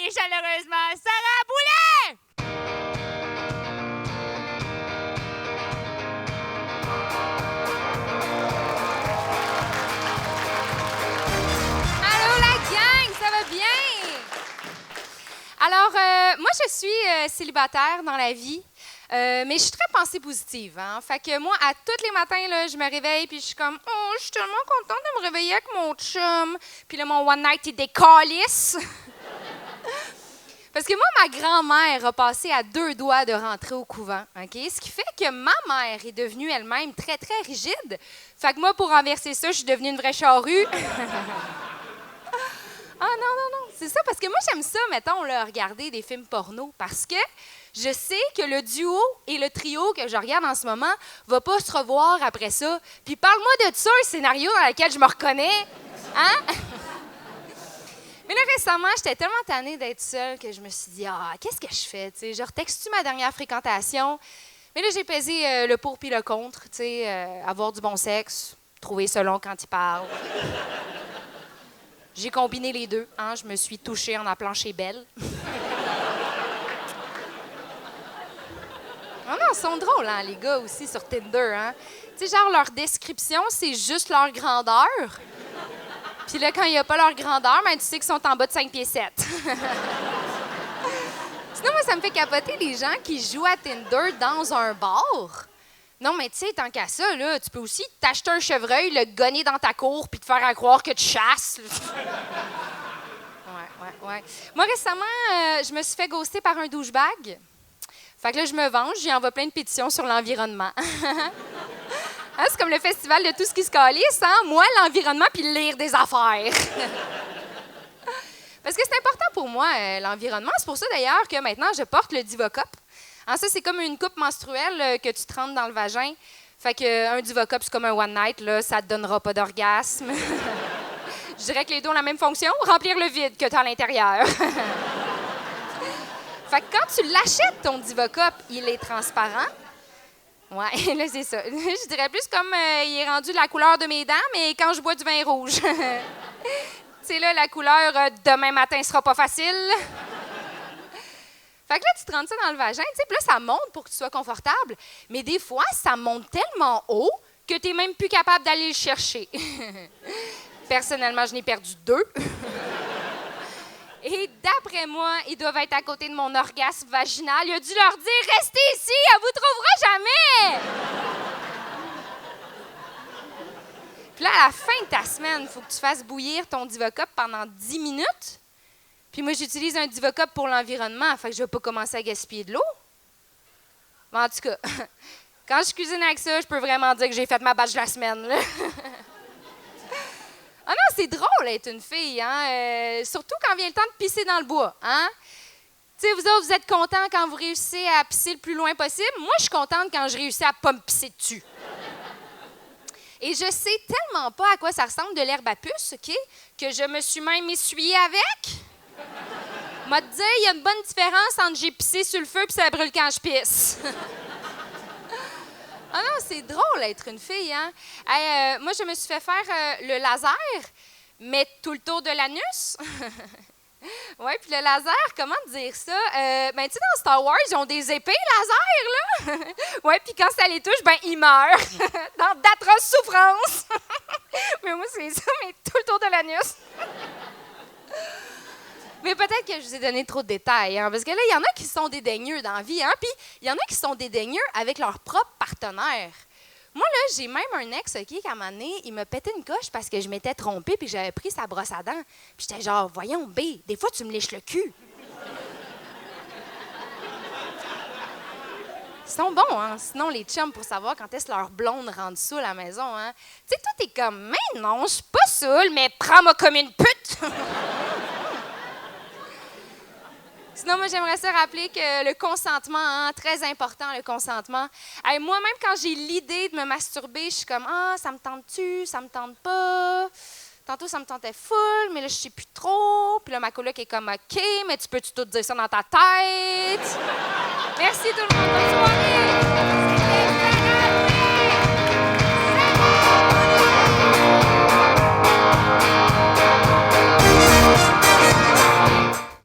accueillir chaleureusement Sarah Boulet! Allô la gang, ça va bien? Alors, moi je suis célibataire dans la vie, mais je suis très pensée positive. Hein? Fait que moi, à tous les matins, là, je me réveille puis je suis comme « Oh, je suis tellement contente de me réveiller avec mon chum. » Puis là, mon one night, il décalisse. Parce que moi, ma grand-mère a passé à 2 doigts de rentrer au couvent. OK? Ce qui fait que ma mère est devenue elle-même très, très rigide. Fait que moi, pour renverser ça, je suis devenue une vraie charrue. Ah non, c'est ça, parce que moi, j'aime ça, mettons, là, regarder des films porno, parce que je sais que le duo et le trio que je regarde en ce moment va pas se revoir après ça. Puis parle-moi de ça, un scénario dans lequel je me reconnais. Hein? Mais là, récemment, j'étais tellement tannée d'être seule que je me suis dit, qu'est-ce que je fais? T'sais, je retexte-tu ma dernière fréquentation? Mais là, j'ai pesé le pour puis le contre, avoir du bon sexe, trouver ça long quand il parle. J'ai combiné les deux. Hein? Je me suis touchée en appelant chez Belle. Ah non, ils sont drôles, hein, les gars, aussi, sur Tinder. Hein? Tu sais, genre, leur description, c'est juste leur grandeur. Puis là, quand il n'y a pas leur grandeur, ben, tu sais qu'ils sont en bas de 5 pieds 7. Sinon, moi, ça me fait capoter les gens qui jouent à Tinder dans un bar. Non, mais tu sais, tant qu'à ça, là, tu peux aussi t'acheter un chevreuil, le gonner dans ta cour, puis te faire à croire que tu chasses. Ouais. Moi, récemment, je me suis fait ghoster par un douchebag. Fait que là, je me venge, j'y envoie plein de pétitions sur l'environnement. Hein, c'est comme le festival de tout ce qui se calisse, hein? Moi, l'environnement, puis lire des affaires. Parce que c'est important pour moi, l'environnement. C'est pour ça, d'ailleurs, que maintenant, je porte le Divocop. Hein, ça, c'est comme une coupe menstruelle que tu te rentres dans le vagin. Fait qu'un Divocop, c'est comme un one night, là, ça te donnera pas d'orgasme. Je dirais que les deux ont la même fonction, remplir le vide que tu as à l'intérieur. Fait que quand tu l'achètes, ton Divocop, il est transparent. Ouais, là, c'est ça. Je dirais plus comme il est rendu la couleur de mes dents, mais quand je bois du vin rouge. Tu sais, là, la couleur demain matin sera pas facile. Fait que là, tu te rentres ça dans le vagin, tu sais, puis là, ça monte pour que tu sois confortable. Mais des fois, ça monte tellement haut que tu n'es même plus capable d'aller le chercher. Personnellement, je n'ai perdu 2. Et d'après moi, ils doivent être à côté de mon orgasme vaginal. Il a dû leur dire « Restez ici, elle vous trouvera jamais! » Puis là, à la fin de ta semaine, il faut que tu fasses bouillir ton Divocop pendant 10 minutes. Puis moi, j'utilise un Divocop pour l'environnement, fait que je ne vais pas commencer à gaspiller de l'eau. Mais en tout cas, quand je cuisine avec ça, je peux vraiment dire que j'ai fait ma batch de la semaine. Là. Ah non, c'est drôle d'être une fille, hein? Surtout quand vient le temps de pisser dans le bois, hein? Tu sais, vous autres, vous êtes contents quand vous réussissez à pisser le plus loin possible. Moi, je suis contente quand je réussis à pas me pisser dessus. Et je sais tellement pas à quoi ça ressemble de l'herbe à puce, OK? Que je me suis même essuyée avec. M'a te dire, il y a une bonne différence entre j'ai pissé sur le feu et ça brûle quand je pisse. Ah non, c'est drôle d'être une fille, hein? Moi, je me suis fait faire le laser, mais tout le tour de l'anus. Oui, puis le laser, comment dire ça? Ben, tu sais, dans Star Wars, ils ont des épées laser, là. Oui, puis quand ça les touche, ben, ils meurent. Dans d'atroces souffrances. Mais moi, c'est ça, mais tout le tour de l'anus. Mais peut-être que je vous ai donné trop de détails, hein, parce que là, il y en a qui sont dédaigneux dans la vie, hein, puis il y en a qui sont dédaigneux avec leur propre partenaire. Moi, là, j'ai même un ex, OK, qu'à un moment donné, il me pétait une coche parce que je m'étais trompée puis que j'avais pris sa brosse à dents. Puis j'étais genre, voyons, B, des fois, tu me lèches le cul. Ils sont bons, hein, sinon les chums, pour savoir quand est-ce leur blonde rentre saoule à la maison, hein. Tu sais, toi, t'es comme, mais non, je suis pas saoule, mais prends-moi comme une pute. Sinon, moi, j'aimerais ça rappeler que le consentement, hein, très important, le consentement. Moi-même, quand j'ai l'idée de me masturber, je suis comme, ça me tente-tu, ça me tente pas. Tantôt, ça me tentait full, mais là, je sais plus trop. Puis là, ma coloc est comme, OK, mais tu peux-tu tout dire ça dans ta tête? Merci tout le monde, bonne soirée!